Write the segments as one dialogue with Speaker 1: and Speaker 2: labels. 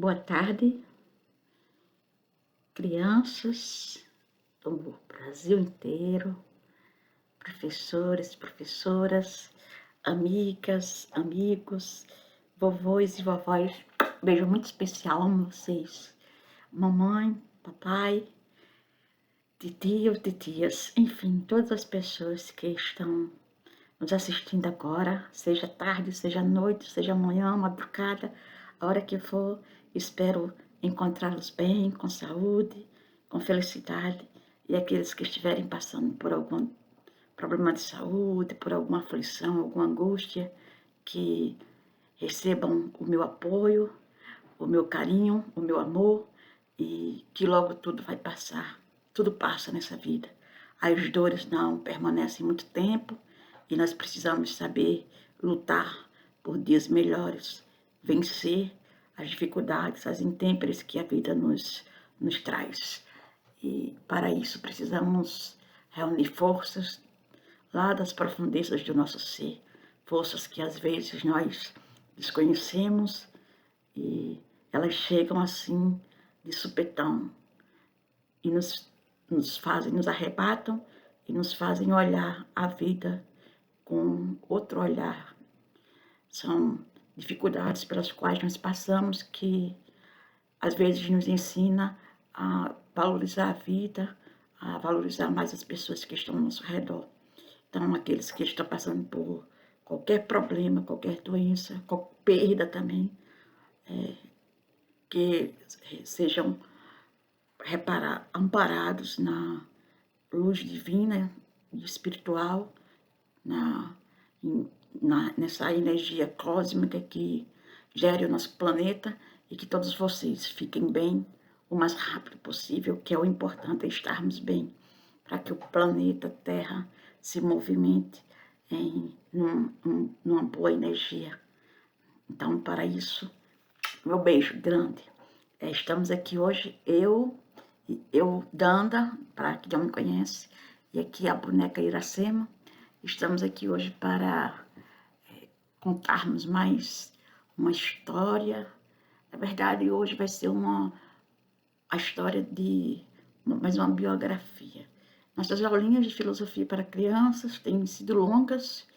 Speaker 1: Boa tarde, crianças do Brasil inteiro, professores, professoras, amigas, amigos, vovôs e vovós. Beijo muito especial, amo vocês. Mamãe, papai, titio, titias, enfim, todas as pessoas que estão nos assistindo agora, seja tarde, seja noite, seja manhã, madrugada, a hora que for, espero encontrá-los bem, com saúde, com felicidade, e aqueles que estiverem passando por algum problema de saúde, por alguma aflição, alguma angústia, que recebam o meu apoio, o meu carinho, o meu amor, e que logo tudo vai passar. Tudo passa nessa vida. As dores não permanecem muito tempo e nós precisamos saber lutar por dias melhores, vencer as dificuldades, as intempéries que a vida nos traz. E para isso precisamos reunir forças lá das profundezas do nosso ser, forças que às vezes nós desconhecemos e elas chegam assim de supetão e nos fazem, nos arrebatam e nos fazem olhar a vida com outro olhar. São dificuldades pelas quais nós passamos que às vezes nos ensina a valorizar a vida, a valorizar mais as pessoas que estão ao nosso redor. Então, aqueles que estão passando por qualquer problema, qualquer doença, qualquer perda também, que sejam amparados na luz divina e espiritual, nessa energia cósmica que gere o nosso planeta, e que todos vocês fiquem bem o mais rápido possível, que é o importante, é estarmos bem, para que o planeta Terra se movimente numa boa energia. Então, para isso, meu beijo grande. Estamos aqui hoje, eu, Danda, para quem não me conhece, e aqui a boneca Iracema. Estamos aqui hoje para contarmos mais uma história. Na verdade, hoje vai ser a história de mais uma biografia. Nossas aulinhas de filosofia para crianças têm sido longas,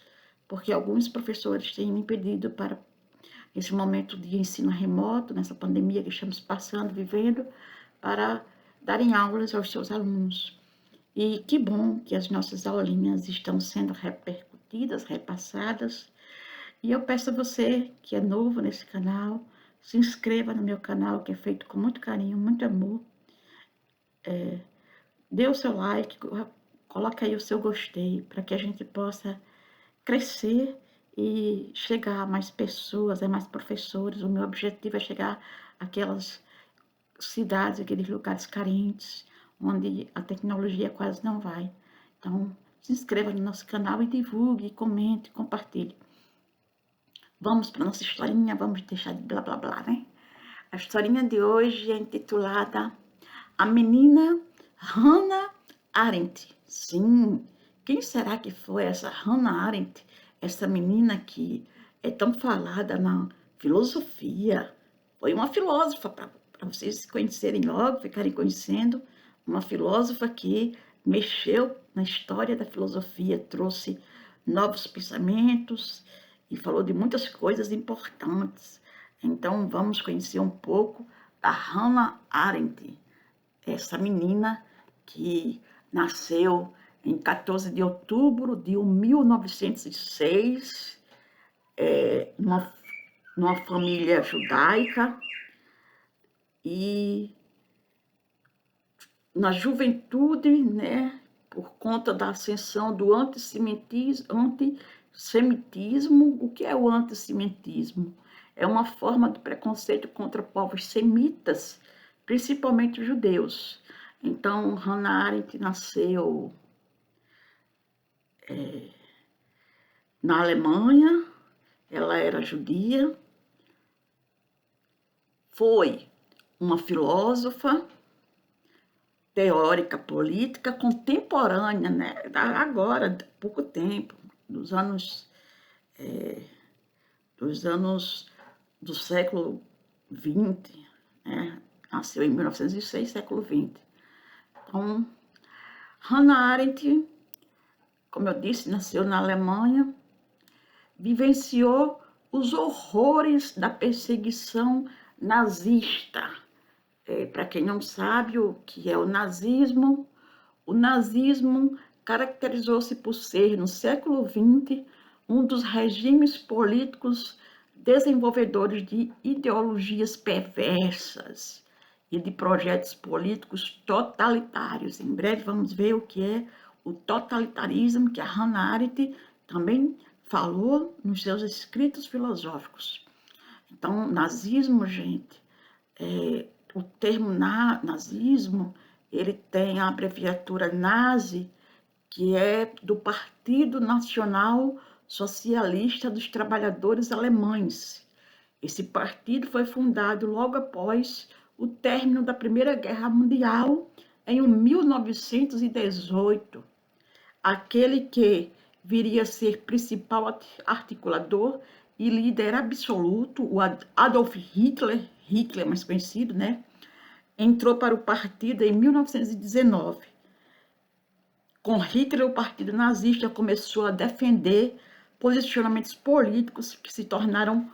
Speaker 1: porque alguns professores têm me pedido para, nesse momento de ensino remoto, nessa pandemia que estamos passando, vivendo, para darem aulas aos seus alunos. E que bom que as nossas aulinhas estão sendo repercutidas, repassadas. E eu peço a você que é novo nesse canal, se inscreva no meu canal, que é feito com muito carinho, muito amor. Dê o seu like, coloque aí o seu gostei, para que a gente possa crescer e chegar a mais pessoas, a mais professores. O meu objetivo é chegar àquelas cidades, aqueles lugares carentes, onde a tecnologia quase não vai. Então, se inscreva no nosso canal e divulgue, comente, compartilhe. Vamos para a nossa historinha, vamos deixar de blá blá blá, né? A historinha de hoje é intitulada A Menina Hannah Arendt. Sim, quem será que foi essa Hannah Arendt? Essa menina que é tão falada na filosofia. Foi uma filósofa, para vocês se conhecerem logo, ficarem conhecendo. Uma filósofa que mexeu na história da filosofia, trouxe novos pensamentos e falou de muitas coisas importantes. Então, vamos conhecer um pouco da Hannah Arendt, essa menina que nasceu em 14 de outubro de 1906, numa família judaica, e na juventude, né, por conta da ascensão do antissemitismo. O que é o antissemitismo? É uma forma de preconceito contra povos semitas, principalmente judeus. Então, Hannah Arendt nasceu na Alemanha, ela era judia, foi uma filósofa, teórica política contemporânea, né? Agora, há pouco tempo, dos anos do século XX, né? Nasceu em 1906, século XX. Então, Hannah Arendt, como eu disse, nasceu na Alemanha, vivenciou os horrores da perseguição nazista. Para quem não sabe o que é o nazismo caracterizou-se por ser, no século XX, um dos regimes políticos desenvolvedores de ideologias perversas e de projetos políticos totalitários. Em breve vamos ver o que é o totalitarismo, que a Hannah Arendt também falou nos seus escritos filosóficos. Então, nazismo, gente, o termo nazismo, ele tem a abreviatura nazi, que é do Partido Nacional Socialista dos Trabalhadores Alemães. Esse partido foi fundado logo após o término da Primeira Guerra Mundial, em 1918. Aquele que viria a ser principal articulador e líder absoluto, o Adolf Hitler, Hitler mais conhecido, né? Entrou para o partido em 1919. Com Hitler, o partido nazista começou a defender posicionamentos políticos que se tornaram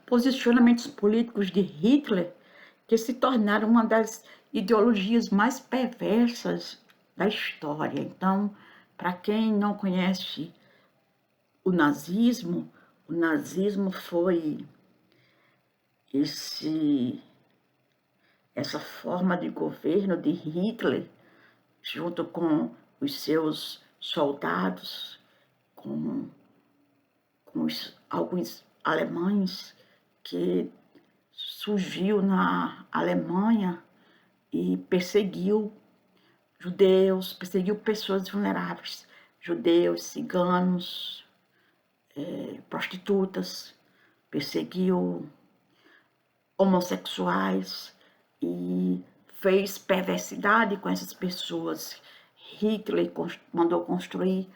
Speaker 1: posicionamentos políticos de Hitler que se tornaram uma das ideologias mais perversas da história. Então, para quem não conhece o nazismo foi essa forma de governo de Hitler, junto com os seus soldados, com alguns alemães que surgiu na Alemanha e perseguiu judeus, perseguiu pessoas vulneráveis, judeus, ciganos, prostitutas, perseguiu homossexuais e fez perversidade com essas pessoas. Hitler mandou construir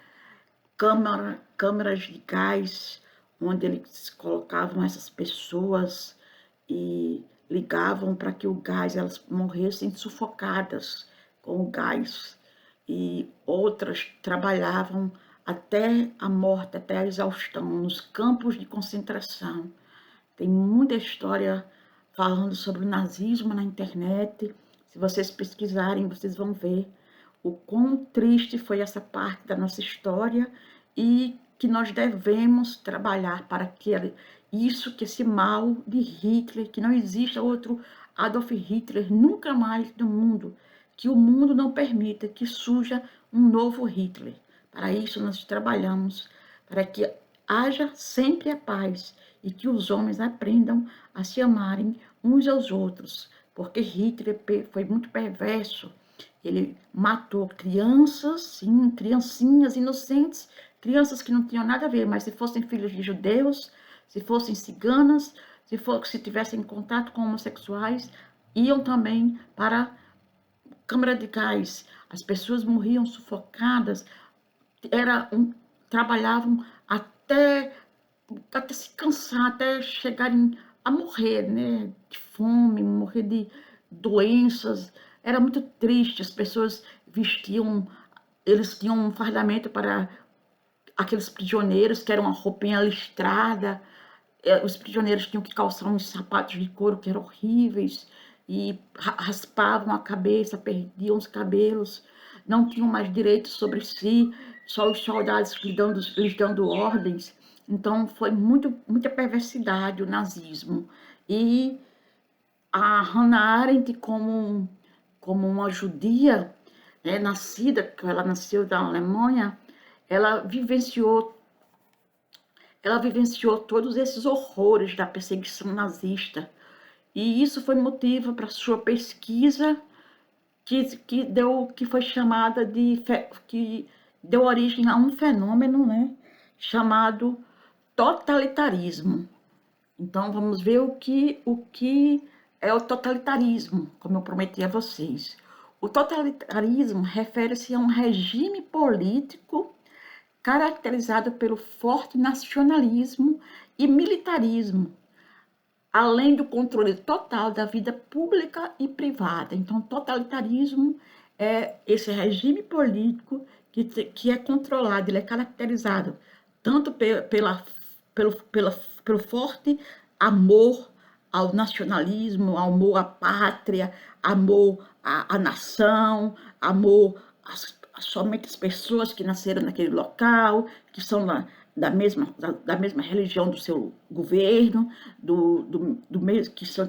Speaker 1: câmaras de gás, onde eles colocavam essas pessoas e ligavam para que o gás, elas morressem sufocadas com o gás. E outras trabalhavam até a morte, até a exaustão, nos campos de concentração. Tem muita história falando sobre o nazismo na internet. Se vocês pesquisarem, vocês vão ver o quão triste foi essa parte da nossa história e que nós devemos trabalhar para que esse mal de Hitler, que não exista outro Adolf Hitler nunca mais no mundo, que o mundo não permita que surja um novo Hitler. Para isso nós trabalhamos, para que haja sempre a paz e que os homens aprendam a se amarem uns aos outros, porque Hitler foi muito perverso. Ele matou crianças, sim, criancinhas inocentes, crianças que não tinham nada a ver, mas se fossem filhos de judeus, se fossem ciganas, se tivessem contato com homossexuais, iam também para a câmara de gás. As pessoas morriam sufocadas, trabalhavam até se cansar, até chegarem a morrer, né? De fome, morrer de doenças. Era muito triste, as pessoas eles tinham um fardamento para aqueles prisioneiros, que era uma roupinha listrada. Os prisioneiros tinham que calçar uns sapatos de couro que eram horríveis, e raspavam a cabeça, perdiam os cabelos, não tinham mais direitos sobre si, só os soldados lhes dando ordens. Então foi muita perversidade o nazismo. E a Hannah Arendt, como uma judia, né, ela nasceu da Alemanha, ela vivenciou todos esses horrores da perseguição nazista. E isso foi motivo para sua pesquisa, que foi chamada de deu origem a um fenômeno, né, chamado totalitarismo. Então, vamos ver o que é o totalitarismo, como eu prometi a vocês. O totalitarismo refere-se a um regime político caracterizado pelo forte nacionalismo e militarismo, além do controle total da vida pública e privada. Então, totalitarismo é esse regime político que é controlado, ele é caracterizado tanto pelo forte amor ao nacionalismo, amor à pátria, amor à nação, amor somente as pessoas que nasceram naquele local, que são da mesma religião do seu governo,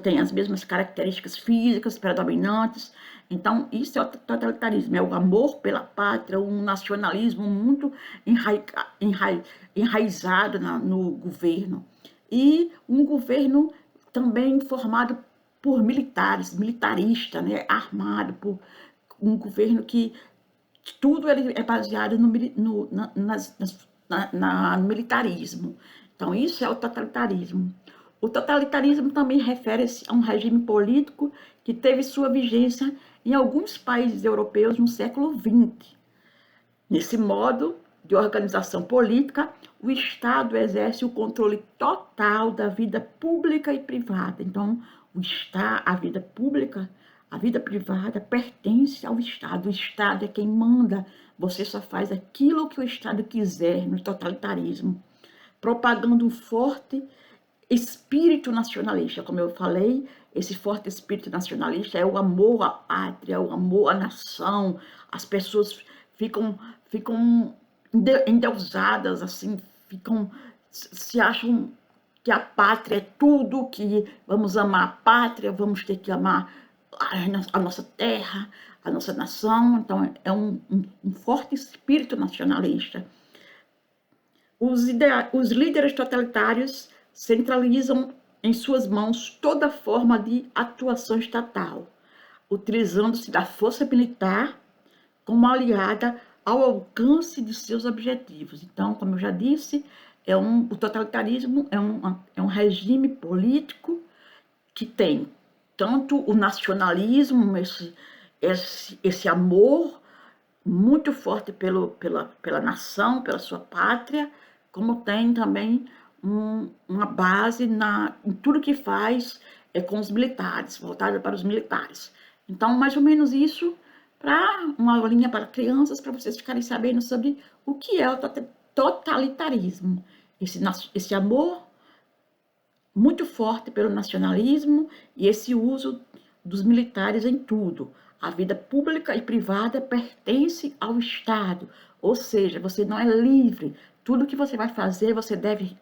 Speaker 1: têm as mesmas características físicas predominantes. Então, isso é o totalitarismo, é o amor pela pátria, um nacionalismo muito enraizado no governo. E um governo também formado por militares, militarista, né, armado, por um governo que tudo ele é baseado no militarismo. Então, isso é o totalitarismo. O totalitarismo também refere-se a um regime político que teve sua vigência em alguns países europeus no século XX. Nesse modo de organização política, o Estado exerce o controle total da vida pública e privada. Então, a vida pública, a vida privada pertence ao Estado. O Estado é quem manda. Você só faz aquilo que o Estado quiser no totalitarismo, propagando um forte espírito nacionalista. Como eu falei, esse forte espírito nacionalista é o amor à pátria, o amor à nação. As pessoas ficam endeusadas, assim, se acham que a pátria é tudo, que vamos amar a pátria, vamos ter que amar a nossa terra, a nossa nação. Então, é um forte espírito nacionalista. Os líderes totalitários centralizam em suas mãos toda forma de atuação estatal, utilizando-se da força militar como aliada ao alcance de seus objetivos. Então, como eu já disse, o totalitarismo é um regime político que tem tanto o nacionalismo, esse amor muito forte pela nação, pela sua pátria, como tem também uma base em tudo que faz com os militares, voltada para os militares. Então, mais ou menos isso, para uma aulinha para crianças, para vocês ficarem sabendo sobre o que é o totalitarismo. Esse amor muito forte pelo nacionalismo e esse uso dos militares em tudo. A vida pública e privada pertence ao Estado, ou seja, você não é livre. Tudo que você vai fazer, você deve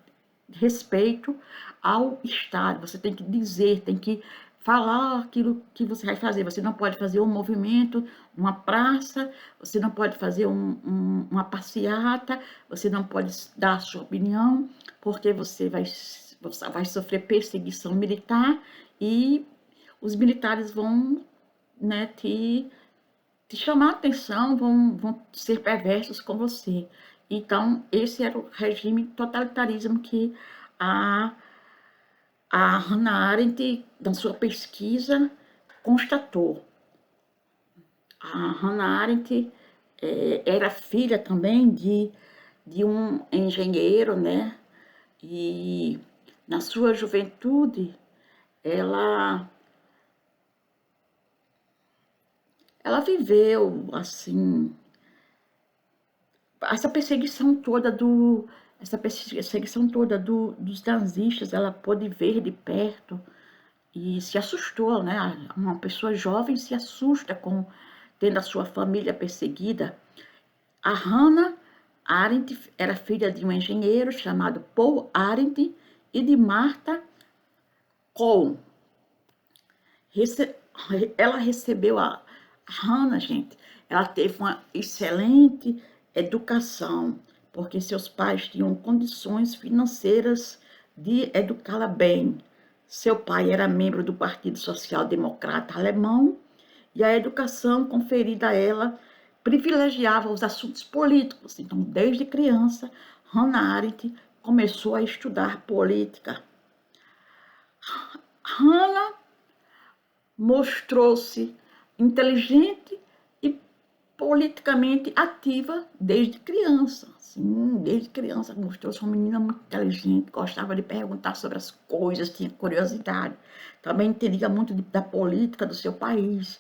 Speaker 1: respeito ao Estado. Você tem que dizer, tem que falar aquilo que você vai fazer. Você não pode fazer um movimento numa praça, você não pode fazer uma passeata, você não pode dar a sua opinião, porque você vai sofrer perseguição militar e os militares vão, né, te chamar a atenção, vão ser perversos com você. Então, esse era o regime totalitarismo que a Hannah Arendt, na sua pesquisa, constatou. A Hannah Arendt era filha também de um engenheiro, né? E na sua juventude, ela viveu, assim, essa perseguição toda dos nazistas. Ela pôde ver de perto e se assustou, né? Uma pessoa jovem se assusta tendo a sua família perseguida. A Hannah Arendt era filha de um engenheiro chamado Paul Arendt e de Martha Kohl. Ela recebeu a Hannah, gente, ela teve uma excelente educação, porque seus pais tinham condições financeiras de educá-la bem. Seu pai era membro do Partido Social Democrata Alemão e a educação conferida a ela privilegiava os assuntos políticos. Então, desde criança, Hannah Arendt começou a estudar política. Hannah mostrou-se inteligente e politicamente ativa desde criança. Sim, desde criança mostrou-se uma menina muito inteligente, gostava de perguntar sobre as coisas, tinha curiosidade. Também entendia muito da política do seu país.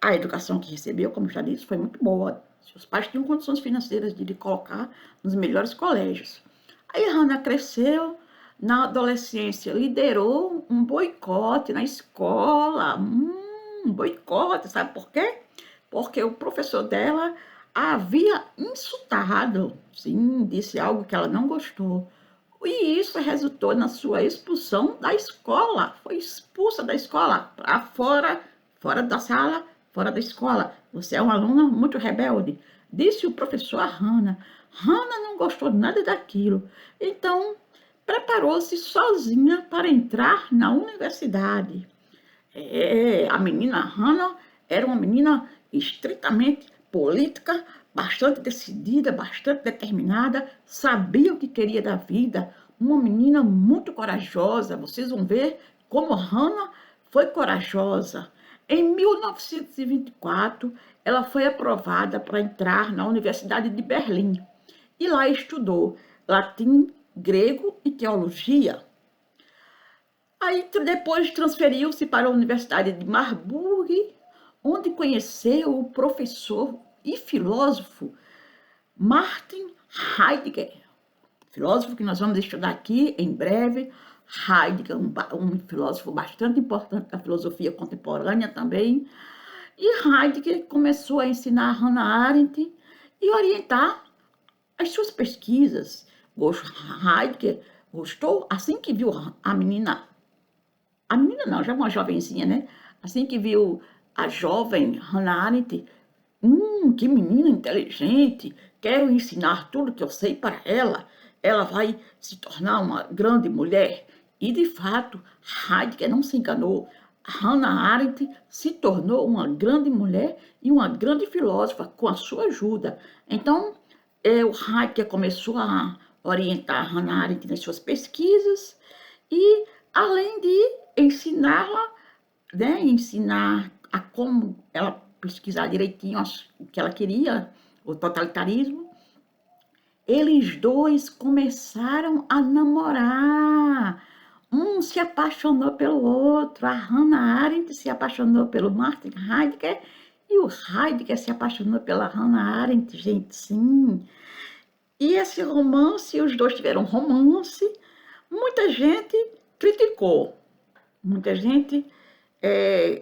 Speaker 1: A educação que recebeu, como já disse, foi muito boa. Seus pais tinham condições financeiras de lhe colocar nos melhores colégios. Aí Hannah cresceu, na adolescência liderou um boicote na escola. Um boicote, sabe por quê? Porque o professor dela a havia insultado, sim, disse algo que ela não gostou. E isso resultou na sua expulsão da escola. Foi expulsa da escola, para fora, fora da sala, fora da escola. Você é uma aluna muito rebelde, disse o professor a Hannah. Hannah não gostou nada daquilo. Então, preparou-se sozinha para entrar na universidade. A menina Hannah era uma menina estritamente política, bastante decidida, bastante determinada, sabia o que queria da vida, uma menina muito corajosa. Vocês vão ver como Hannah foi corajosa. Em 1924, ela foi aprovada para entrar na Universidade de Berlim e lá estudou latim, grego e teologia. Aí depois transferiu-se para a Universidade de Marburg, onde conheceu o professor e filósofo Martin Heidegger, filósofo que nós vamos estudar aqui em breve. Heidegger, um filósofo bastante importante da filosofia contemporânea também. E Heidegger começou a ensinar Hannah Arendt e orientar as suas pesquisas. Heidegger gostou, assim que viu a menina não, já uma jovenzinha, né? Assim que viu a jovem Hannah Arendt, que menina inteligente, quero ensinar tudo que eu sei para ela, ela vai se tornar uma grande mulher. E, de fato, Heidegger não se enganou. Hannah Arendt se tornou uma grande mulher e uma grande filósofa com a sua ajuda. Então, o Heidegger começou a orientar Hannah Arendt nas suas pesquisas e, além de ensiná-la, né, ensinar a como ela pesquisar direitinho o que ela queria, o totalitarismo, eles dois começaram a namorar. Um se apaixonou pelo outro. A Hannah Arendt se apaixonou pelo Martin Heidegger e o Heidegger se apaixonou pela Hannah Arendt, gente, sim. E esse romance, os dois tiveram romance. Muita gente criticou. Muita gente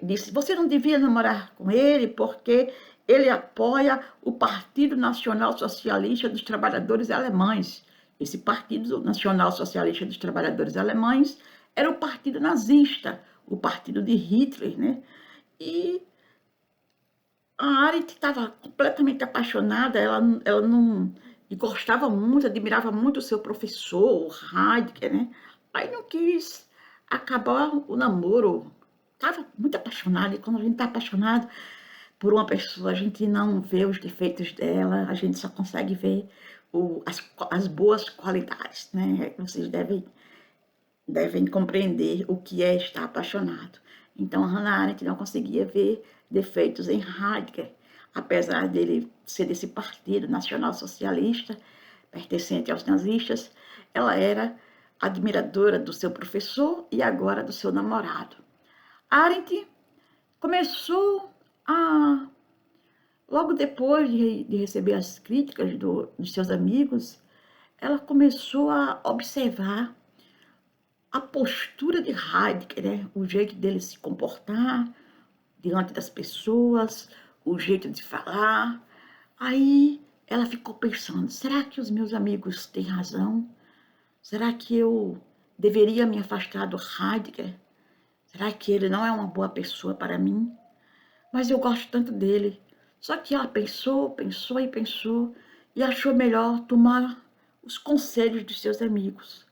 Speaker 1: disse, você não devia namorar com ele porque ele apoia o Partido Nacional Socialista dos Trabalhadores Alemães. Esse Partido Nacional Socialista dos Trabalhadores Alemães era o partido nazista, o partido de Hitler, né? E a Arendt estava completamente apaixonada, ela não... E gostava muito, admirava muito o seu professor, o Heidegger, né? Aí não quis acabar o namoro. Estava muito apaixonada, e quando a gente está apaixonado por uma pessoa, a gente não vê os defeitos dela, a gente só consegue ver as boas qualidades, né? Vocês devem compreender o que é estar apaixonado. Então, Hannah Arendt não conseguia ver defeitos em Heidegger, apesar dele ser desse partido nacional-socialista, pertencente aos nazistas, ela era admiradora do seu professor e agora do seu namorado. Arendt começou a, logo depois de receber as críticas dos seus amigos, ela começou a observar a postura de Heidegger, né? O jeito dele se comportar diante das pessoas, o jeito de falar. Aí ela ficou pensando, será que os meus amigos têm razão? Será que eu deveria me afastar do Heidegger? Será que ele não é uma boa pessoa para mim? Mas eu gosto tanto dele. Só que ela pensou, pensou e pensou e achou melhor tomar os conselhos dos seus amigos.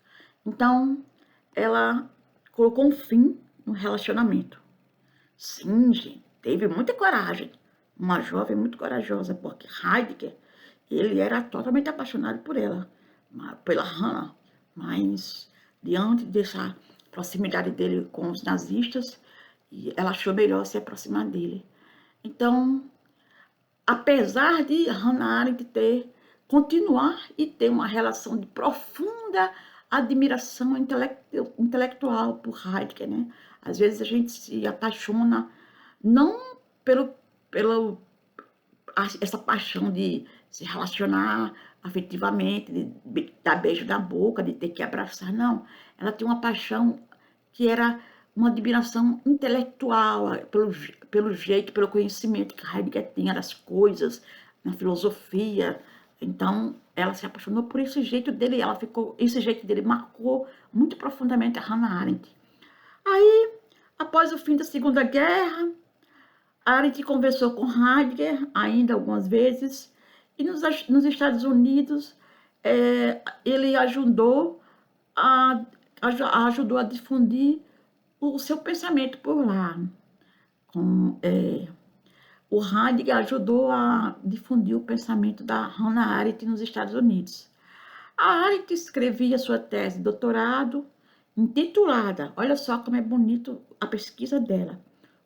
Speaker 1: Então, ela colocou um fim no relacionamento. Sim, gente, teve muita coragem, uma jovem muito corajosa, porque Heidegger, ele era totalmente apaixonado por ela, pela Hannah, mas diante dessa proximidade dele com os nazistas, ela achou melhor se aproximar dele. Então, apesar de Hannah Arendt continuar e ter uma relação de profunda admiração intelectual por Heidegger, né? Às vezes a gente se apaixona não pelo essa paixão de se relacionar afetivamente, de dar beijo na boca, de ter que abraçar, não. Ela tem uma paixão que era uma admiração intelectual, pelo jeito, pelo conhecimento que Heidegger tinha das coisas, na filosofia. Então, ela se apaixonou por esse jeito dele, esse jeito dele marcou muito profundamente a Hannah Arendt. Aí, após o fim da Segunda Guerra, Arendt conversou com Heidegger ainda algumas vezes, e nos Estados Unidos ele ajudou a difundir o seu pensamento por lá. O Heidegger ajudou a difundir o pensamento da Hannah Arendt nos Estados Unidos. A Arendt escrevia sua tese de doutorado, intitulada, olha só como é bonito a pesquisa dela,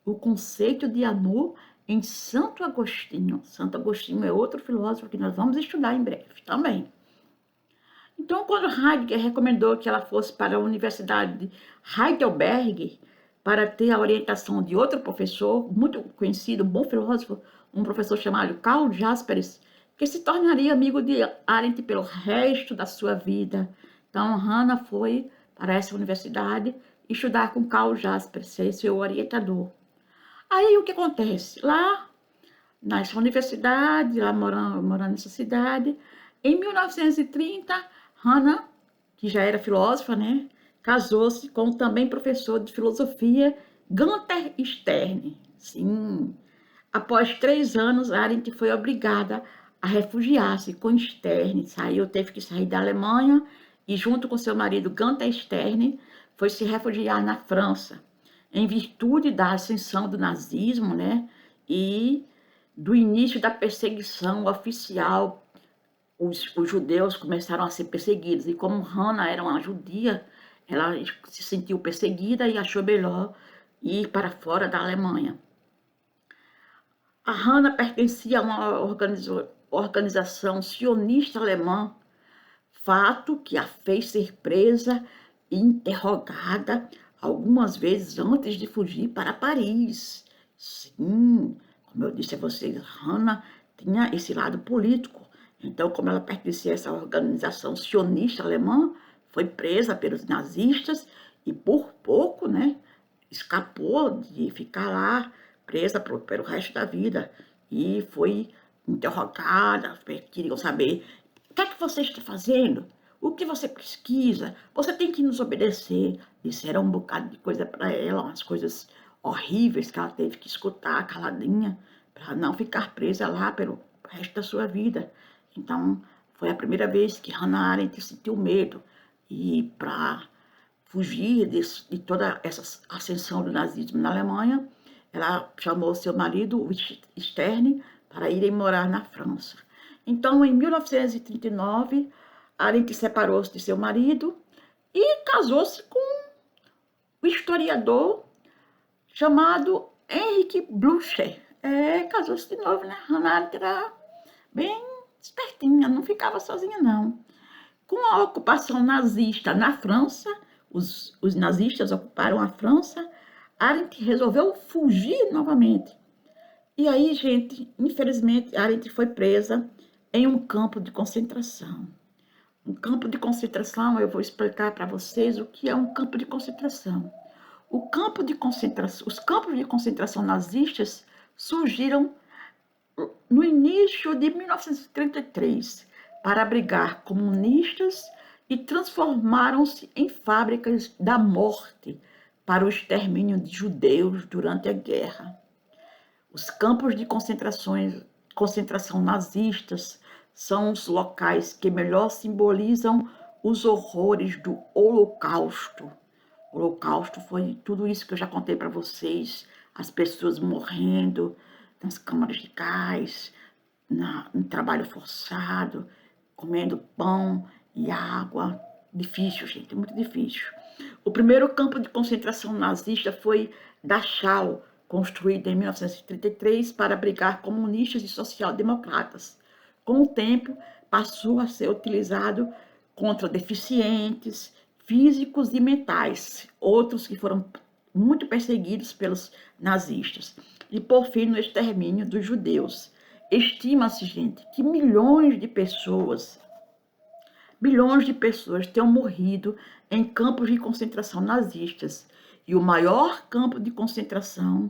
Speaker 1: O Conceito de Amor em Santo Agostinho. Santo Agostinho é outro filósofo que nós vamos estudar em breve também. Então, quando Heidegger recomendou que ela fosse para a Universidade de Heidelberg para ter a orientação de outro professor, muito conhecido, bom filósofo, um professor chamado Karl Jaspers, que se tornaria amigo de Arendt pelo resto da sua vida. Então, Hannah foi para essa universidade estudar com Karl Jaspers, ser seu orientador. Aí, o que acontece? Lá, nessa universidade, lá morando nessa cidade, em 1930, Hannah, que já era filósofa, né, casou-se com o também professor de filosofia, Gunther Stern. Sim. Após 3 anos, Arendt foi obrigada a refugiar-se com Stern. Teve que sair da Alemanha e, junto com seu marido Gunther Stern, foi se refugiar na França, em virtude da ascensão do nazismo, né, e do início da perseguição oficial. Os judeus começaram a ser perseguidos, e como Hannah era uma judia, ela se sentiu perseguida e achou melhor ir para fora da Alemanha. A Hannah pertencia a uma organização sionista alemã, fato que a fez ser presa e interrogada algumas vezes antes de fugir para Paris. Sim, como eu disse a vocês, Hannah tinha esse lado político. Então, como ela pertencia a essa organização sionista alemã, foi presa pelos nazistas e por pouco, né, escapou de ficar lá presa pelo resto da vida. E foi interrogada, queriam saber: o que é que você está fazendo? O que você pesquisa? Você tem que nos obedecer. Disseram um bocado de coisa para ela, umas coisas horríveis que ela teve que escutar caladinha, para não ficar presa lá pelo resto da sua vida. Então, foi a primeira vez que Hannah Arendt sentiu medo. E para fugir de toda essa ascensão do nazismo na Alemanha, ela chamou seu marido, Stern, para irem morar na França. Então, em 1939, Arendt separou-se de seu marido e casou-se com um historiador chamado Henrik Blücher. Casou-se de novo, né? Hannah Arendt era bem espertinha, não ficava sozinha, não. Com a ocupação nazista na França, os nazistas ocuparam a França, Arendt resolveu fugir novamente. E aí, gente, infelizmente, Arendt foi presa em um campo de concentração. Um campo de concentração, eu vou explicar para vocês o que é um campo de concentração. Os campos de concentração nazistas surgiram no início de 1933 para abrigar comunistas e transformaram-se em fábricas da morte para o extermínio de judeus durante a guerra. Os campos de concentração nazistas são os locais que melhor simbolizam os horrores do Holocausto. O Holocausto foi tudo isso que eu já contei para vocês, as pessoas morrendo nas câmaras de gás, no trabalho forçado, comendo pão e água. Difícil, gente, muito difícil. O primeiro campo de concentração nazista foi Dachau, construído em 1933 para abrigar comunistas e social-democratas. Com o tempo, passou a ser utilizado contra deficientes físicos e mentais, outros que foram muito perseguidos pelos nazistas. E, por fim, no extermínio dos judeus. Estima-se, gente, que milhões de pessoas tenham morrido em campos de concentração nazistas. E o maior campo de concentração,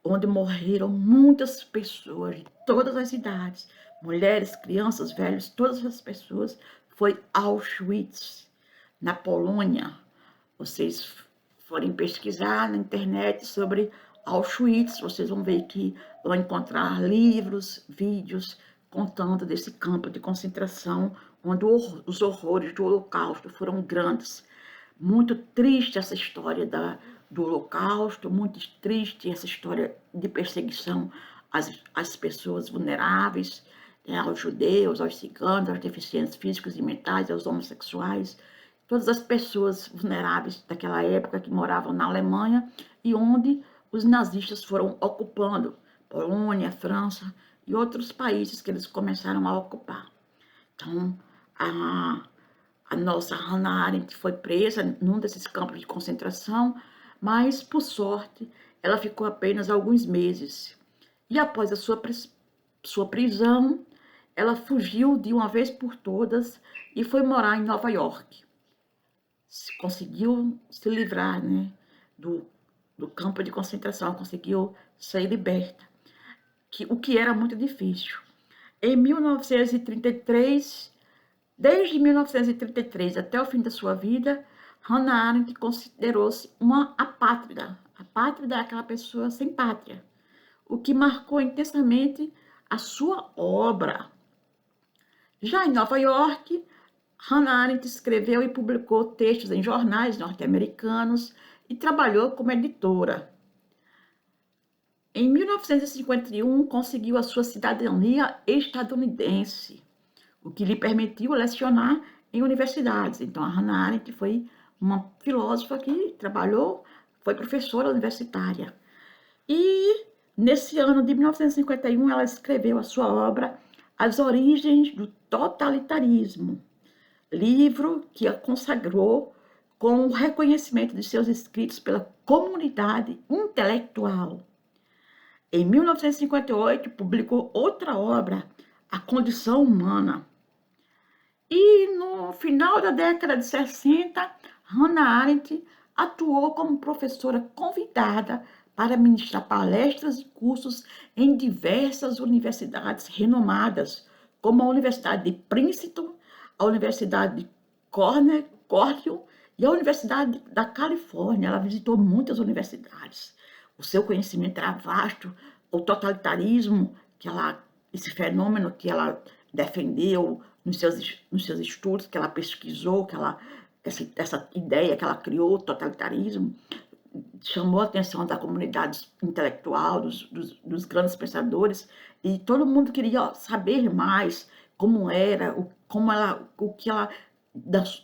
Speaker 1: onde morreram muitas pessoas de todas as idades, mulheres, crianças, velhos, todas as pessoas, foi Auschwitz, na Polônia. Vocês forem pesquisar na internet sobre Auschwitz, vocês vão ver que vão encontrar livros, vídeos contando desse campo de concentração, onde os horrores do Holocausto foram grandes. Muito triste essa história do Holocausto, muito triste essa história de perseguição às pessoas vulneráveis, né, aos judeus, aos ciganos, aos deficientes físicos e mentais, aos homossexuais, todas as pessoas vulneráveis daquela época que moravam na Alemanha e onde os nazistas foram ocupando Polônia, França e outros países que eles começaram a ocupar. Então, a nossa Hannah Arendt foi presa num desses campos de concentração, mas, por sorte, ela ficou apenas alguns meses. E após a sua prisão, ela fugiu de uma vez por todas e foi morar em Nova York. Conseguiu se livrar, né, do campo de concentração, conseguiu ser liberta, o que era muito difícil. Em 1933, desde 1933 até o fim da sua vida, Hannah Arendt considerou-se uma apátrida. Apátrida é aquela pessoa sem pátria, o que marcou intensamente a sua obra. Já em Nova York, Hannah Arendt escreveu e publicou textos em jornais norte-americanos e trabalhou como editora. Em 1951, conseguiu a sua cidadania estadunidense, o que lhe permitiu lecionar em universidades. Então, a Hannah Arendt foi uma filósofa que trabalhou, foi professora universitária. E, nesse ano de 1951, ela escreveu a sua obra As Origens do Totalitarismo, livro que a consagrou com o reconhecimento de seus escritos pela comunidade intelectual. Em 1958, publicou outra obra, A Condição Humana. E no final da década de 60, Hannah Arendt atuou como professora convidada para ministrar palestras e cursos em diversas universidades renomadas, como a Universidade de Princeton, a Universidade de Cornell e a Universidade da Califórnia. Ela visitou muitas universidades. O seu conhecimento era vasto. O totalitarismo, esse fenômeno que ela defendeu nos seus estudos, que ela pesquisou, essa ideia que ela criou, totalitarismo, chamou a atenção da comunidade intelectual, dos grandes pensadores, e todo mundo queria saber mais como era, o que ela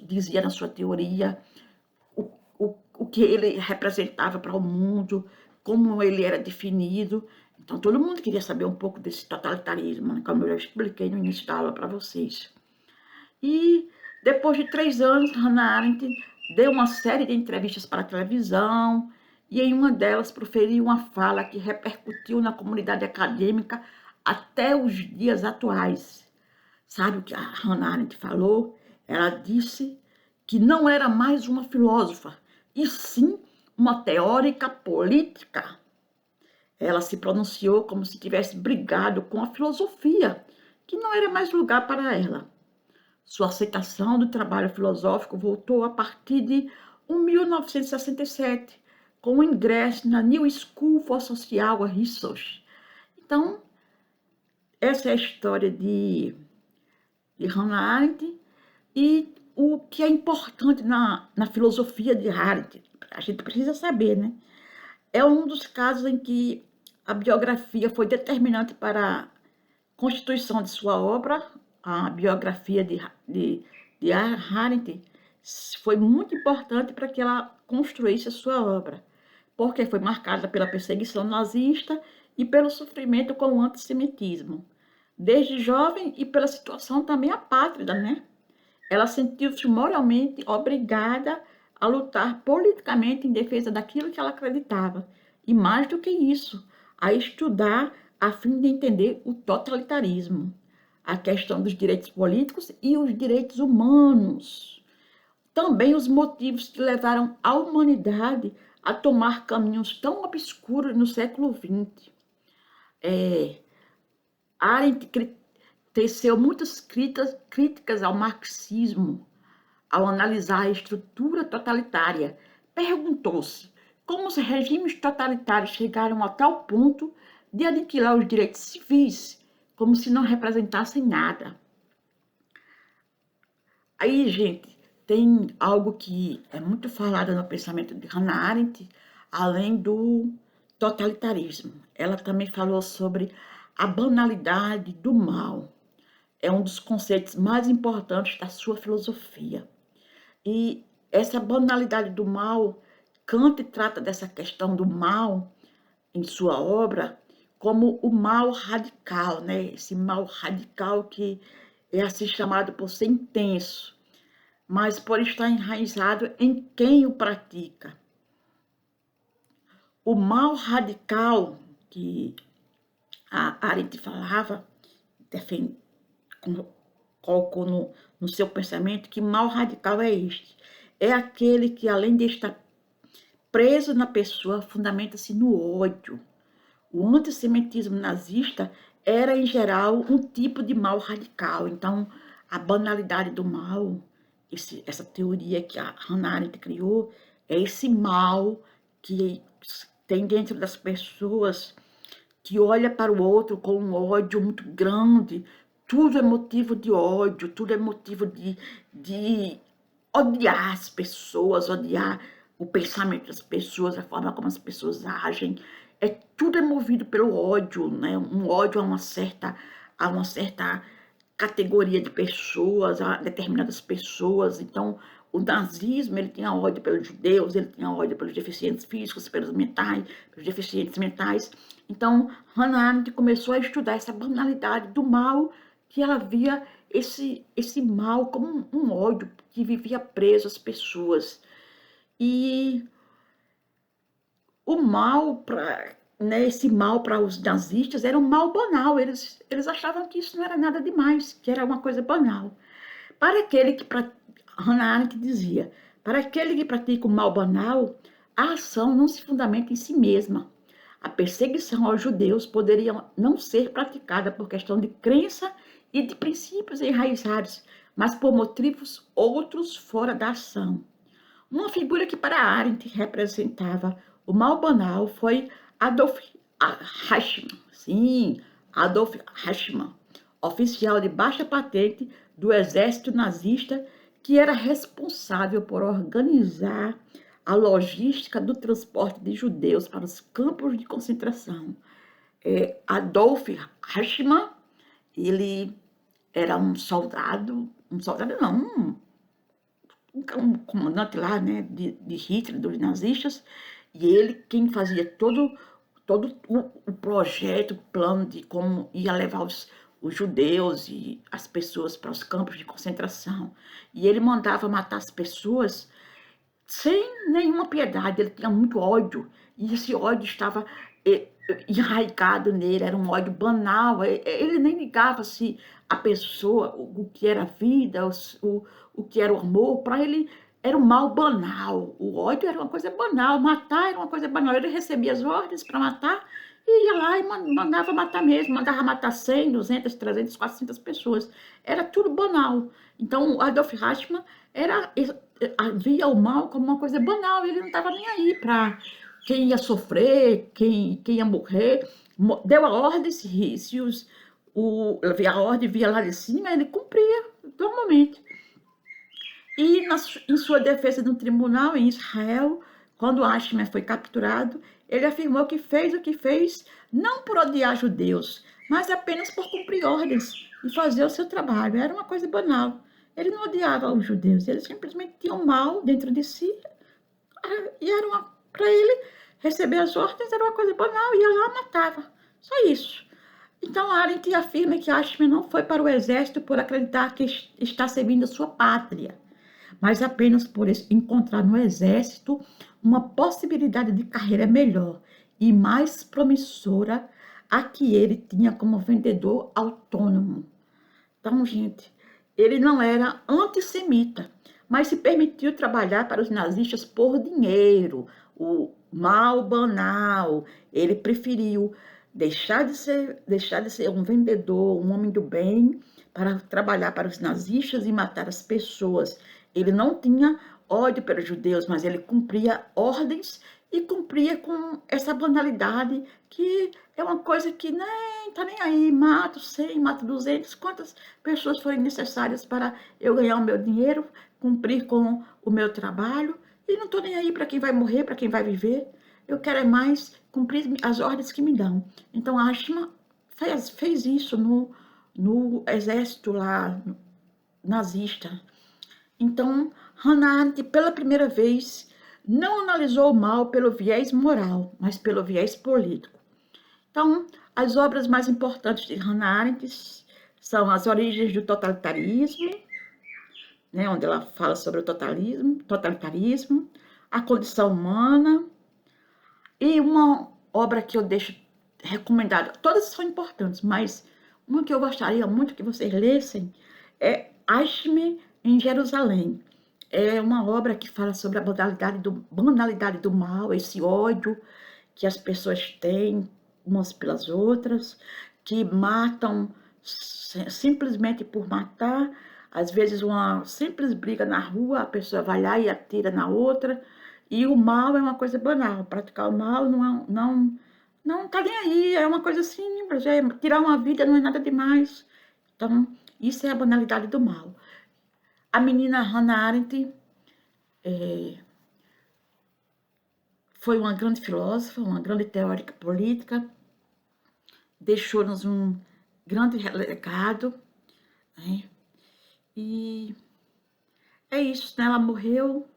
Speaker 1: dizia na sua teoria, o que ele representava para o mundo, como ele era definido. Então, todo mundo queria saber um pouco desse totalitarismo, né, como eu já expliquei no início da aula para vocês. E, depois de 3 anos, Hannah Arendt deu uma série de entrevistas para a televisão, e em uma delas proferiu uma fala que repercutiu na comunidade acadêmica até os dias atuais. Sabe o que a Hannah Arendt falou? Ela disse que não era mais uma filósofa, e sim uma teórica política. Ela se pronunciou como se tivesse brigado com a filosofia, que não era mais lugar para ela. Sua aceitação do trabalho filosófico voltou a partir de 1967, com o ingresso na New School for Social Research. Então, essa é a história de Hannah Arendt, e o que é importante na filosofia de Arendt, a gente precisa saber, né? É um dos casos em que A biografia foi determinante para a constituição de sua obra. A biografia de Arendt foi muito importante para que ela construísse a sua obra, porque foi marcada pela perseguição nazista e pelo sofrimento com o antissemitismo. Desde jovem e pela situação também apátrida, né? Ela sentiu-se moralmente obrigada a lutar politicamente em defesa daquilo que ela acreditava. E mais do que isso, a estudar a fim de entender o totalitarismo, a questão dos direitos políticos e os direitos humanos. Também os motivos que levaram a humanidade a tomar caminhos tão obscuros no século XX. Arendt teceu muitas críticas ao marxismo ao analisar a estrutura totalitária. Perguntou-se como os regimes totalitários chegaram a tal ponto de aniquilar os direitos civis, como se não representassem nada. Aí, gente, tem algo que é muito falado no pensamento de Hannah Arendt, além do totalitarismo. Ela também falou sobre a banalidade do mal. É um dos conceitos mais importantes da sua filosofia. E essa banalidade do mal, Kant trata dessa questão do mal em sua obra como o mal radical, né? Esse mal radical que é assim chamado por ser intenso, mas por estar enraizado em quem o pratica. O mal radical que a Arendt falava, colocou no seu pensamento, que mal radical é este? É aquele que, além de estar preso na pessoa, fundamenta-se no ódio. O antissemitismo nazista era, em geral, um tipo de mal radical. Então, a banalidade do mal, essa teoria que a Hannah Arendt criou, é esse mal que tem dentro das pessoas, que olha para o outro com um ódio muito grande. Tudo é motivo de ódio, tudo é motivo de odiar as pessoas, odiar o pensamento das pessoas, a forma como as pessoas agem. Tudo é movido pelo ódio, né? Um ódio a uma certa categoria de pessoas, a determinadas pessoas. Então, o nazismo, ele tinha ódio pelos judeus, ele tinha ódio pelos deficientes físicos, pelos deficientes mentais. Então, Hannah Arendt começou a estudar essa banalidade do mal, que ela via esse mal como um ódio que vivia preso às pessoas. E o mal, esse mal para os nazistas era um mal banal. Eles achavam que isso não era nada demais, que era uma coisa banal. Para aquele que, Hannah Arendt dizia, para aquele que pratica o mal banal, a ação não se fundamenta em si mesma. A perseguição aos judeus poderia não ser praticada por questão de crença e de princípios enraizados, mas por motivos outros fora da ação. Uma figura que para Arendt representava o mal banal foi Adolf Eichmann. Sim, Adolf Eichmann, oficial de baixa patente do exército nazista, que era responsável por organizar a logística do transporte de judeus para os campos de concentração. Adolf Eichmann, ele era um comandante lá, né, de Hitler, dos nazistas, e ele quem fazia todo o projeto, o plano de como ia levar os judeus e as pessoas para os campos de concentração. E ele mandava matar as pessoas sem nenhuma piedade, ele tinha muito ódio, e esse ódio estava enraizado nele, era um ódio banal, ele nem ligava se a pessoa, o que era a vida, o que era o amor, para ele era um mal banal, o ódio era uma coisa banal, matar era uma coisa banal, ele recebia as ordens para matar, e ia lá e mandava matar mesmo, mandava matar 100, 200, 300, 400 pessoas, era tudo banal. Então, Adolf Eichmann via o mal como uma coisa banal, ele não estava nem aí para quem ia sofrer, quem ia morrer. Deu a ordem, a ordem via lá de cima, ele cumpria normalmente. E em sua defesa no tribunal em Israel, Quando Ashman foi capturado, ele afirmou que fez o que fez não por odiar judeus, mas apenas por cumprir ordens e fazer o seu trabalho. Era uma coisa banal. Ele não odiava os judeus, ele simplesmente tinha um mal dentro de si e era para ele receber as ordens era uma coisa banal, ia lá e matava. Só isso. Então Arendt afirma que Ashman não foi para o exército por acreditar que está servindo a sua pátria, mas apenas por encontrar no exército uma possibilidade de carreira melhor e mais promissora a que ele tinha como vendedor autônomo. Então, gente, ele não era antissemita, mas se permitiu trabalhar para os nazistas por dinheiro, o mal banal. Ele preferiu deixar de ser um vendedor, um homem do bem, para trabalhar para os nazistas e matar as pessoas. Ele não tinha ódio pelos judeus, mas ele cumpria ordens e cumpria com essa banalidade que é uma coisa que nem tá nem aí, mato 100, mato 200, quantas pessoas forem necessárias para eu ganhar o meu dinheiro, cumprir com o meu trabalho, e não tô nem aí para quem vai morrer, para quem vai viver, eu quero é mais cumprir as ordens que me dão. Então, Ashman fez isso no exército lá, nazista. Então, Hannah Arendt, pela primeira vez, não analisou o mal pelo viés moral, mas pelo viés político. Então, as obras mais importantes de Hannah Arendt são As Origens do Totalitarismo, né, onde ela fala sobre o totalitarismo, A Condição Humana, e uma obra que eu deixo recomendada, todas são importantes, mas uma que eu gostaria muito que vocês lessem é Ashman em Jerusalém. É uma obra que fala sobre a banalidade do mal, esse ódio que as pessoas têm umas pelas outras, que matam simplesmente por matar. Às vezes uma simples briga na rua, a pessoa vai lá e atira na outra, e o mal é uma coisa banal. Praticar o mal não tá nem aí, é uma coisa simples, tirar uma vida não é nada demais. Então, isso é a banalidade do mal. A menina Hannah Arendt foi uma grande filósofa, uma grande teórica política, deixou-nos um grande legado, né? E é isso, né? Ela morreu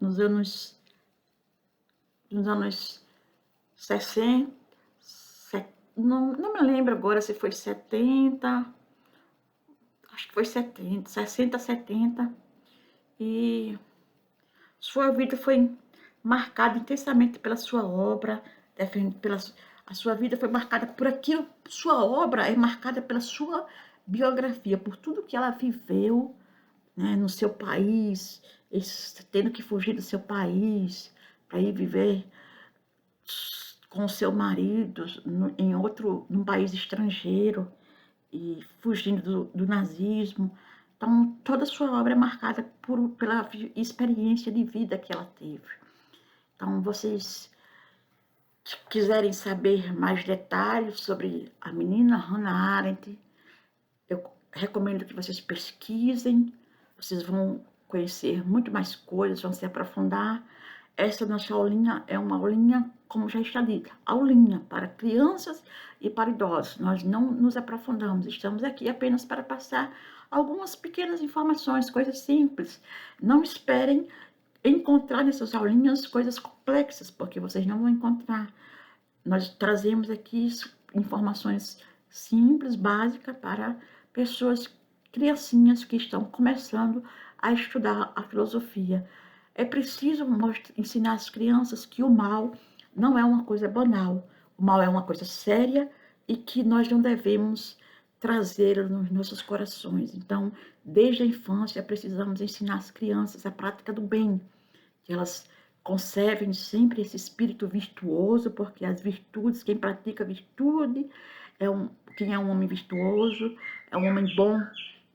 Speaker 1: nos anos 60, não me lembro agora se foi 70, acho que foi 70, 60, 70, e sua vida foi marcada intensamente pela sua obra, a sua vida foi marcada por aquilo, sua obra é marcada pela sua biografia, por tudo que ela viveu, né, no seu país, tendo que fugir do seu país para ir viver com o seu marido num país estrangeiro e fugindo do nazismo. Então, toda a sua obra é marcada pela experiência de vida que ela teve. Então, vocês quiserem saber mais detalhes sobre a menina Hannah Arendt, eu recomendo que vocês pesquisem, vocês vão conhecer muito mais coisas, vão se aprofundar. Essa nossa aulinha é uma aulinha, como já está dita, aulinha para crianças e para idosos. Nós não nos aprofundamos, estamos aqui apenas para passar algumas pequenas informações, coisas simples. Não esperem encontrar nessas aulinhas coisas complexas, porque vocês não vão encontrar. Nós trazemos aqui informações simples, básicas, para pessoas, criancinhas que estão começando a estudar a filosofia. É preciso ensinar às crianças que o mal não é uma coisa banal, o mal é uma coisa séria e que nós não devemos trazê-lo nos nossos corações. Então, desde a infância, precisamos ensinar às crianças a prática do bem, que elas conservem sempre esse espírito virtuoso, porque as virtudes, quem pratica virtude, quem é um homem virtuoso, é um homem bom,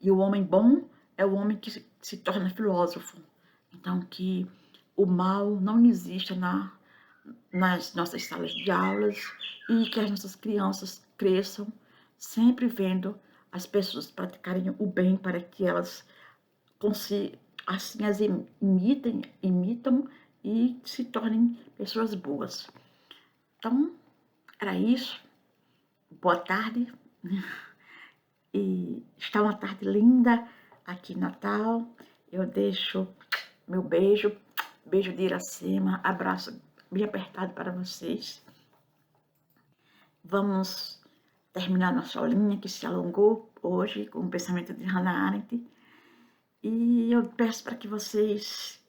Speaker 1: e o homem bom é o homem que se torna filósofo. Então, que o mal não exista nas nossas salas de aulas e que as nossas crianças cresçam sempre vendo as pessoas praticarem o bem para que elas assim as imitam e se tornem pessoas boas. Então, era isso. Boa tarde. E está uma tarde linda aqui em Natal. Eu deixo meu beijo de Iracema, abraço bem apertado para vocês. Vamos terminar nossa aulinha que se alongou hoje com o pensamento de Hannah Arendt. E eu peço para que vocês,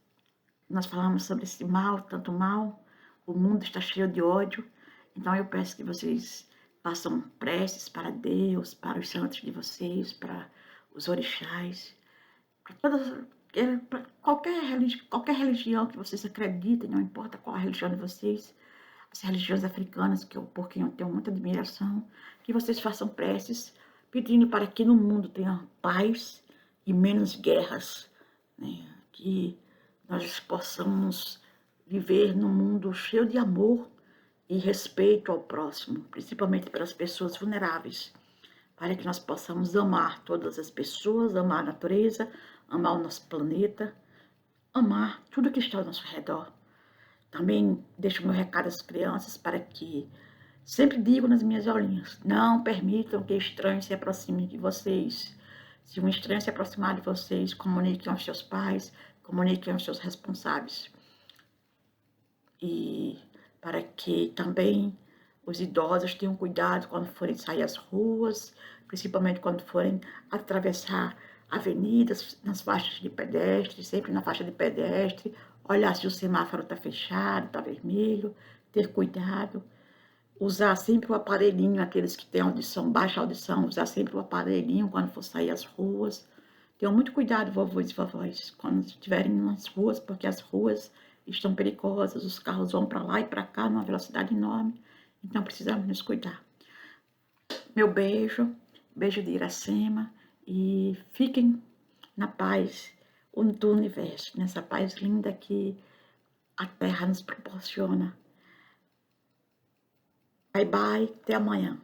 Speaker 1: nós falamos sobre esse mal, tanto mal, o mundo está cheio de ódio, então eu peço que vocês façam preces para Deus, para os santos de vocês, para os orixás, para qualquer religião que vocês acreditem, não importa qual a religião de vocês, as religiões africanas, por quem eu tenho muita admiração, que vocês façam preces pedindo para que no mundo tenha paz e menos guerras, né? Que nós possamos viver num mundo cheio de amor e respeito ao próximo, principalmente pelas pessoas vulneráveis, para que nós possamos amar todas as pessoas, amar a natureza, amar o nosso planeta, amar tudo que está ao nosso redor. Também deixo meu recado às crianças para que sempre digo nas minhas aulinhas, não permitam que estranhos se aproximem de vocês. Se um estranho se aproximar de vocês, comuniquem aos seus pais, comuniquem aos seus responsáveis. E para que também os idosos tenham cuidado quando forem sair às ruas, principalmente quando forem atravessar avenidas nas faixas de pedestre, sempre na faixa de pedestre, olhar se o semáforo está fechado, está vermelho, ter cuidado, usar sempre o aparelhinho, aqueles que têm audição, baixa audição, usar sempre o aparelhinho quando for sair às ruas. Tenham muito cuidado, vovôs e vovós, quando estiverem nas ruas, porque as ruas estão perigosas, os carros vão para lá e para cá numa velocidade enorme, então precisamos nos cuidar. Meu beijo de Iracema, e fiquem na paz do universo, nessa paz linda que a Terra nos proporciona. Bye bye, até amanhã.